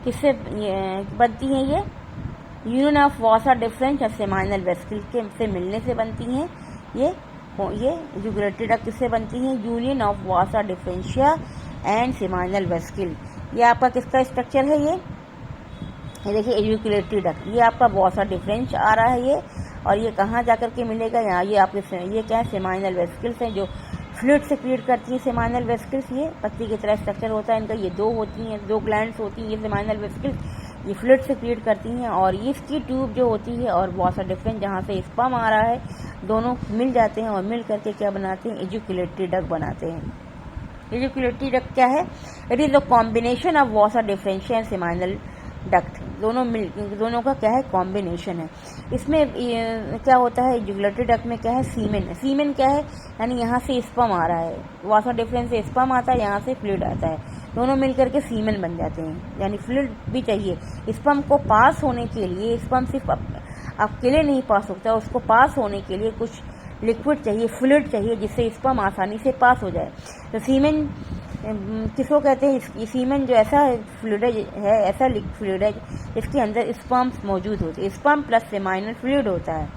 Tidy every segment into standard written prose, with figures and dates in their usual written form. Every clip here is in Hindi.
किससे बनती हैं ये? यूनियन ऑफ वासा डिफरेंस और सेमाइनल वेसिकल के से मिलने से बनती हैं। ये एजुकुलेटरी डक्ट किससे बनती हैं? Union of Vasa differentia and seminal vesicle. ये आपका किसका स्ट्रक्चर है? ये देखिए एजुकुलेटरी डक्ट, ये आपका वासा डिफरेंस आ रहा है ये, और ये कहाँ जाकर के मिलेगा? यहाँ ये आपके ये क्या है? सेमाइनल वेसिकल्स हैं जो फ्लूइड से क्रिएट करती है। सेमाइनल वेसिकल्स ये पत्ती की तरह स्ट्रक्चर होता है इनका, ये दो होती हैं, दो ग्लैंड्स होती हैं ये सेमाइनल वेसिकल्स, ये फ्लूइड से क्रिएट करती हैं। और इसकी ट्यूब जो होती है और वासा डिफरेंस जहाँ से स्पर्म आ रहा है, दोनों मिल जाते हैं और मिल करके क्या बनाते हैं? एजुकुलेटरी डक्ट बनाते हैं। एजुकुलेटरी डक्ट क्या है? It is the combination of Vasa differentia and seminal duct, दोनों का क्या है? कॉम्बिनेशन है। इसमें क्या होता है? एजुकुलेटरी डक्ट में क्या है? सीमेन क्या है? यानी यहाँ से स्पर्म आ रहा है, वासा डिफरेंस से स्पर्म आता है, यहाँ से फ्लूइड आता है, दोनों मिलकर के सीमेन बन जाते हैं। यानी फ्लूइड भी चाहिए स्पर्म को पास होने के लिए। स्पर्म सिर्फ अकेले नहीं पास होता है, उसको पास होने के लिए कुछ लिक्विड चाहिए, फ्लूइड चाहिए, जिससे स्पर्म आसानी से पास हो जाए। तो सीमेन किसको कहते हैं? सीमेन जो ऐसा फ्लूइड है, ऐसा फ्लूइड है इसके अंदर स्पर्म्स मौजूद होते हैं, स्पर्म प्लस सेमाइनल फ्लूइड होता है।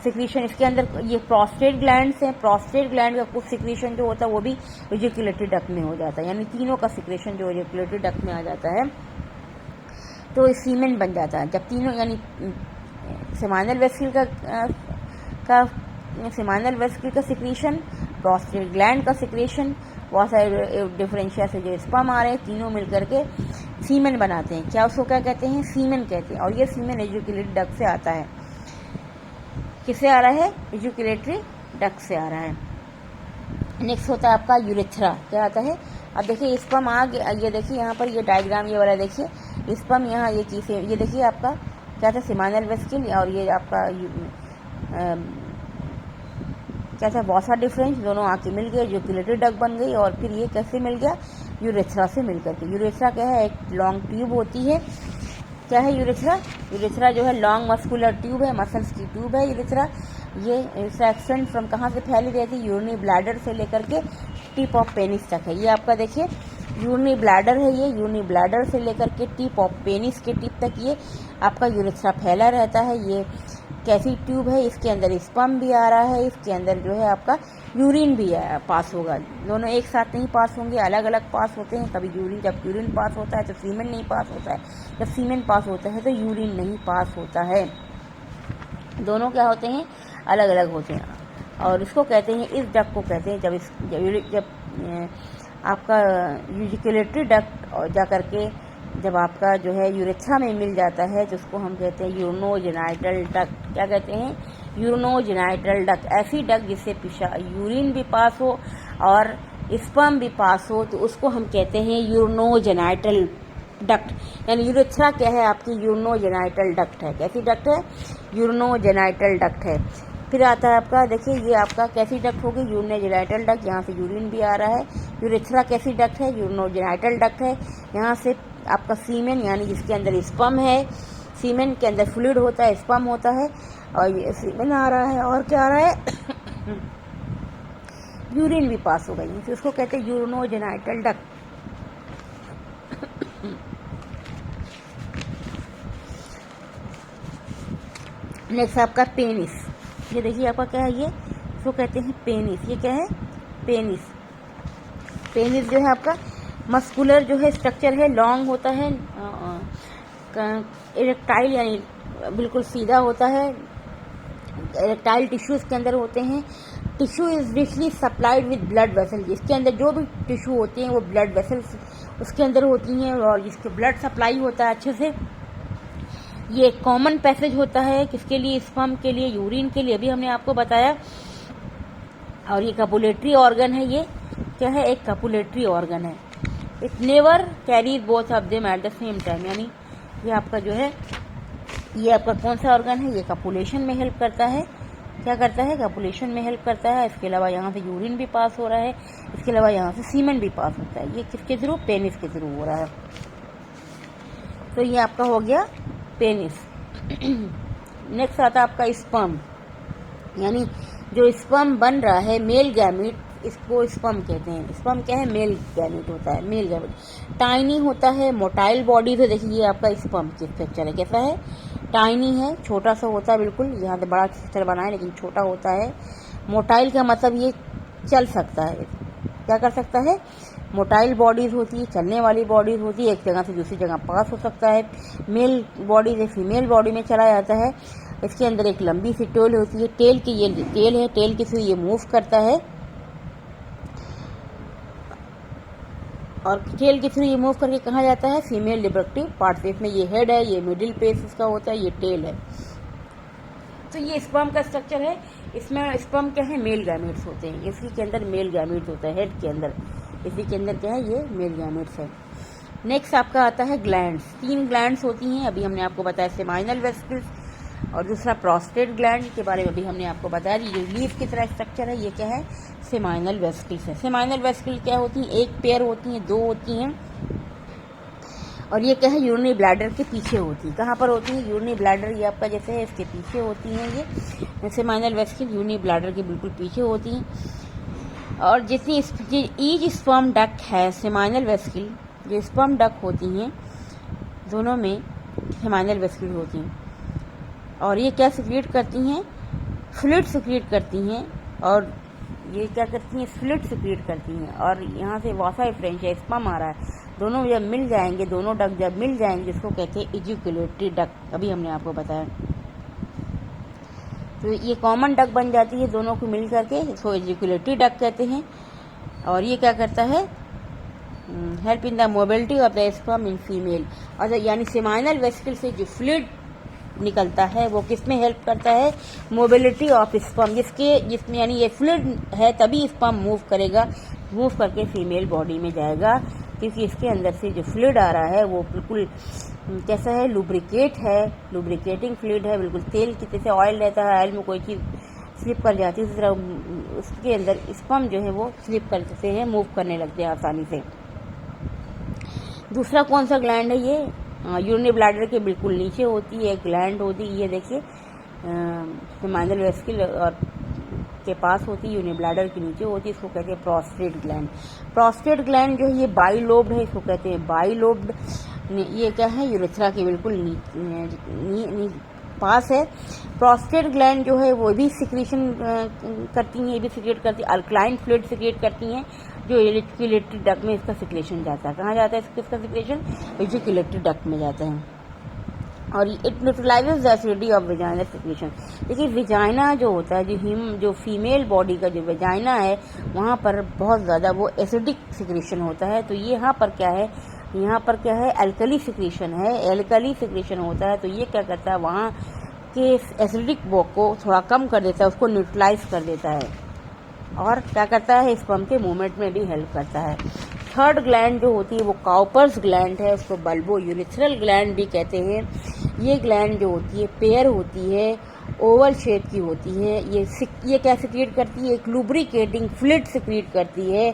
सिक्रीशन इसके अंदर ये प्रोस्टेट ग्लैंड्स हैं, प्रोस्टेट ग्लैंड का कुछ सिक्रीशन जो होता है वो भी एजुकुलेटरी डक्ट में हो जाता है, यानी तीनों का सिक्रीशन जो एजुकुलेटरी डक्ट में आ जाता है तो सीमेन बन जाता है। जब तीनों यानी सेमाइनल वेसिकल सेमाइनल वेसिकल का सिक्रीशन, प्रोस्टेट ग्लैंड का सिक्रीशन, वासा डिफरेंशिया से जो स्पर्म आ रहे हैं, तीनों मिलकर के सीमेन बनाते हैं। क्या उसको क्या कहते हैं? सीमेन कहते हैं। और ये सीमेन एजुकुलेटरी डक्ट से आता है। किससे आ रहा है? एजुकुलेटरी डक्ट से आ रहा है। नेक्स्ट होता है आपका यूरेथ्रा। क्या आता है? अब देखिए स्पर्म आ गया, ये देखिए यहाँ पर ये डायग्राम ये वाला देखिए, स्पर्म यहाँ ये चीज़ है, ये देखिए आपका क्या था? सेमाइनल वेसिकल, और ये आपका क्या था? वासा डिफरेंस, दोनों आके मिल गए, एजुकुलेटरी डक्ट बन गई। और फिर ये कैसे मिल गया? यूरेथ्रा से मिलकर के। यूरेथ्रा क्या है? एक लॉन्ग ट्यूब होती है। क्या है यूरेथ्रा? यूरेथ्रा जो है लॉन्ग मस्कुलर ट्यूब है, मसल्स की ट्यूब है यूरेथ्रा। ये सेक्शन फ्रॉम कहाँ से फैली रहती है? यूरिनरी ब्लैडर से लेकर के टिप ऑफ पेनिस तक है। ये आपका देखिए यूरिनरी ब्लैडर है, ये यूरिनरी ब्लैडर से लेकर के टिप ऑफ पेनिस के टिप तक ये आपका यूरेथ्रा फैला रहता है। ये कैसी ट्यूब है? इसके अंदर स्पर्म भी आ रहा है, इसके अंदर जो है आपका यूरिन भी पास होगा। दोनों एक साथ नहीं पास होंगे, अलग अलग पास होते हैं। कभी यूरिन, जब यूरिन पास होता है तो सीमेन नहीं पास होता है, जब सीमेन पास होता है तो यूरिन नहीं पास होता है। दोनों क्या होते हैं? अलग अलग होते हैं। और इसको कहते हैं, इस डक्ट को कहते हैं, जब आपका एजुकुलेटरी डक्ट और जाकर के जब आपका जो है यूरेथ्रा में मिल जाता है तो उसको हम कहते हैं यूरिनोजेनाइटल डक्ट। क्या कहते हैं? Urinogenital duct. ऐसी डक्ट जिससे यूरिन भी पास हो और स्पर्म भी पास हो, तो उसको हम कहते हैं यूरिनोजेनाइटल डक्ट। यानी यूरेथ्रा क्या है? आपकी यूरिनोजेनाइटल डक्ट है। कैसी डक्ट है? यूरिनोजेनाइटल डक्ट है। फिर आता है आपका, देखिए ये आपका कैसी डक्ट होगी? यूरिनोजेनाइटल डक्ट, यहाँ से यूरिन भी आ रहा है। यूरेथ्रा कैसी डक्ट है? यूरिनोजेनाइटल डक्ट है। यहाँ से आपका सीमेन, यानी जिसके अंदर स्पर्म है, सीमेन के अंदर फ्लूइड होता है, स्पर्म होता है, और ये सीमेन आ रहा है। और क्या आ रहा है? यूरिन भी पास हो गई, तो उसको कहते हैं यूरिनोजेनाइटल डक्ट। नेक्स्ट आपका पेनिस। ये देखिए आपका क्या है? ये इसको कहते हैं पेनिस। ये क्या है? पेनिस। पेनिस जो है आपका मस्कुलर जो है स्ट्रक्चर है, लॉन्ग होता है, इरेक्टाइल यानी बिल्कुल सीधा होता है। इरेक्टाइल टिश्यूज के अंदर होते हैं। Tissue is richly supplied with blood vessel. इसके अंदर जो भी टिश्यू होती हैं वो ब्लड वेसल्स उसके अंदर होती हैं और इसके ब्लड सप्लाई होता है अच्छे से। ये कॉमन पैसेज होता है किसके लिए? स्पर्म के लिए, यूरिन के लिए, भी हमने आपको बताया। और ये कपुलेटरी ऑर्गन है। ये क्या है? एक कपुलेटरी ऑर्गन है। It never carries both of them at the same time. यानी ये आपका जो है, ये आपका कौन सा ऑर्गन है? ये कपुलेशन में हेल्प करता है। क्या करता है? कपुलेशन में हेल्प करता है। इसके अलावा यहाँ से यूरिन भी पास हो रहा है, इसके अलावा यहाँ से सीमेन भी पास होता है। ये किसके थ्रू? पेनिस के थ्रू हो रहा है। तो ये आपका हो गया पेनिस। नेक्स्ट आता है आपका स्पर्म। यानी जो स्पर्म बन रहा है, मेल गैमीट इसको स्पर्म कहते हैं। स्पर्म क्या है? मेल गैमेट होता है, मेल गैमेट। टाइनी होता है, मोटाइल बॉडी से। देखिए ये आपका स्पर्म की स्ट्रक्चर है, कैसा है? टाइनी है, छोटा सा होता है बिल्कुल, यहाँ से बड़ा स्ट्रक्चर बना है लेकिन छोटा होता है। मोटाइल का मतलब ये चल सकता है, क्या कर सकता है? मोटाइल बॉडीज होती है, चलने वाली बॉडीज होती है, एक जगह से दूसरी जगह पास हो सकता है। मेल बॉडी से फीमेल बॉडी में चला जाता है। इसके अंदर एक लंबी सी टेल होती है, टेल की ये टेल है, टेल के थ्रू ये मूव करता है और टेल के थ्रू ये मूव करके कहाँ जाता है? Female reproductive part. इसमें ये हेड है, ये मिडिल पेस इसका होता है, ये टेल है। तो ये स्पर्म का स्ट्रक्चर है। इसमें स्पर्म क्या है? मेल गैमेट्स होते हैं, इसी के अंदर मेल गैमेट होता है, हेड के अंदर, इसी के अंदर क्या है? ये मेल गैमेट्स है। नेक्स्ट आपका आता है ग्लैंड्स। 3 ग्लैंड्स होती हैं, अभी हमने आपको बताया सेमाइनल वेसिकल्स, और दूसरा प्रोस्टेट ग्लैंड के बारे में अभी हमने आपको बताया। ये लीफ की तरह स्ट्रक्चर है, ये क्या है? सेमाइनल वेसिकल्स है। सेमाइनल वेसिकल क्या होती हैं? एक पेयर होती हैं, 2 होती हैं, और ये क्या है? यूरिनरी ब्लैडर के पीछे होती है। कहाँ पर होती है? यूरिनरी ब्लैडर ये आपका जैसे है, इसके पीछे होती हैं। ये सेमाइनल वेसिकल यूरिनरी ब्लैडर के बिल्कुल पीछे होती हैं। और जितनी ईच स्पर्म डक्ट है सेमाइनल वेसिकल, जो स्पर्म डक्ट होती हैं दोनों में सेमाइनल वेसिकल होती हैं, और ये क्या सिक्रीट करती हैं? फ्लूइड सिक्रीट करती हैं। और ये क्या करती हैं? फ्लूइड सिक्रीट करती हैं। और यहाँ से वासा फ्रेंच है, स्पर्म आ रहा है, दोनों जब मिल जाएंगे, दोनों डक्ट जब मिल जाएंगे, जिसको कहते हैं इजैक्युलेटरी डक्ट, अभी हमने आपको बताया। तो ये कॉमन डक्ट बन जाती है दोनों को मिल करके, इसको इजैक्युलेटरी डक्ट कहते हैं। और ये क्या करता है? Help in the mobility of the sperm in female. और यानी सेमाइनल वेसिकल से जो फ्लूइड निकलता है वो किस में हेल्प करता है? मोबिलिटी ऑफ स्पर्म, जिसमें यानी ये फ्लूइड है तभी स्पर्म मूव करेगा, मूव करके फीमेल बॉडी में जाएगा, क्योंकि इसके अंदर से जो फ्लूइड आ रहा है वो बिल्कुल कैसा है? लुब्रिकेट है, लुब्रिकेटिंग फ्लूइड है, बिल्कुल तेल की जैसे ऑयल रहता है, ऑयल में कोई चीज़ स्लिप कर जाती है, उसी तरह उसके अंदर स्पर्म जो है वो स्लिप करते हैं, मूव करने लगते हैं आसानी से। दूसरा कौन सा ग्लैंड है? ये यूरिनरी ब्लैडर के बिल्कुल नीचे होती है, एक ग्लैंड होती है, ये देखिए सेमाइनल वेसिकल और के पास होती है, यूरिनरी ब्लैडर के नीचे होती है, इसको कहते हैं प्रोस्टेट ग्लैंड। प्रोस्टेट ग्लैंड जो है ये बाइलोब्ड है, इसको कहते हैं बाइलोब्ड। ये क्या है? यूरेथ्रा के बिल्कुल पास है। प्रोस्टेट ग्लैंड जो है वो भी सिक्रीशन करती हैं, ये भी सिक्रेट करती है, अल्कलाइन फ्लूइड सिक्रेट करती हैं, जो इजैक्युलेटरी डक्ट में इसका सिक्रेशन जाता है। कहाँ जाता है इसका सिक्रेशन? इजैक्युलेटरी डक्ट में जाता है। और it न्यूट्रलाइजेज the acidity of vaginal secretion. देखिए विजाइना जो होता है, जो फीमेल बॉडी का जो वेजाइना है, वहाँ पर बहुत ज़्यादा वो एसिडिक सिक्रेशन होता है। तो ये यहाँ पर क्या है? यहाँ पर क्या है? एल्कली सिक्रेशन है, एल्कली सिक्रेशन होता है। तो ये क्या करता है? वहाँ के एसिडिक बॉक को थोड़ा कम कर देता है, उसको न्यूट्रलाइज कर देता है, और क्या करता है? स्पर्म के मूवमेंट में भी हेल्प करता है। थर्ड ग्लैंड जो होती है वो काउपर्स ग्लैंड है, उसको बल्बो यूरिथ्रल ग्लैंड भी कहते हैं। ये ग्लैंड जो होती है पेयर होती है, ओवल शेप की होती है। ये क्या सिक्रीट करती है? एक लुब्रिकेटिंग फ्लूइड सिक्रीट करती है,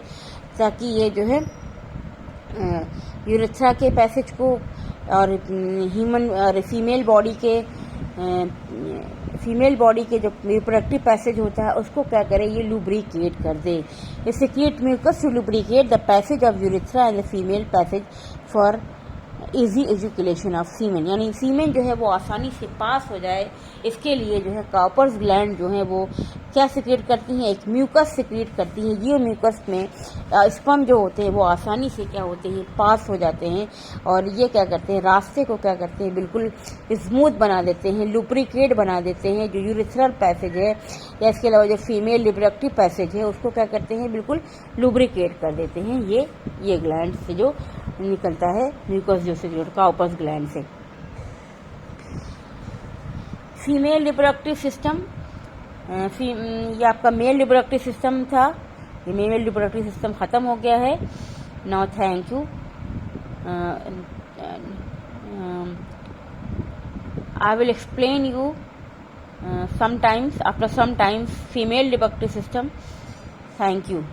ताकि ये जो है यूरेथ्रा के पैसेज को और ह्यूमन और फीमेल बॉडी के जो रिप्रोडक्टिव पैसेज होता है उसको क्या करे? ये लुब्रिकेट कर दे। ये secrete mucus to lubricate the passage of urethra and the female passage for easy education of semen, यानी सीमेन जो है वो आसानी से पास हो जाए, इसके लिए जो है काउपर्स ग्लैंड जो है वो क्या सिक्रेट करती हैं? एक म्यूकस सिक्रेट करती हैं। ये म्यूकस में स्पर्म जो होते हैं वो आसानी से क्या होते हैं? पास हो जाते हैं। और ये क्या करते हैं? रास्ते को क्या करते हैं? बिल्कुल स्मूथ बना देते हैं, लुब्रिकेट बना देते हैं। जो यूरिथ्रल पैसेज है या इसके अलावा जो फीमेल रिप्रोडक्टिव पैसेज है उसको क्या करते हैं? बिल्कुल लुब्रिकेट कर देते हैं। ये ग्लैंड से जो निकलता है म्यूकस जो सिक्रेट काउपर्स ग्लैंड से। फीमेल रिप्रोडक्टिव सिस्टम, ये आपका मेल रिप्रोडक्टिव सिस्टम था, ये मेल रिप्रोडक्टिव सिस्टम खत्म हो गया है। Now thank you. I will explain you sometimes after some times female reproductive system. Thank you.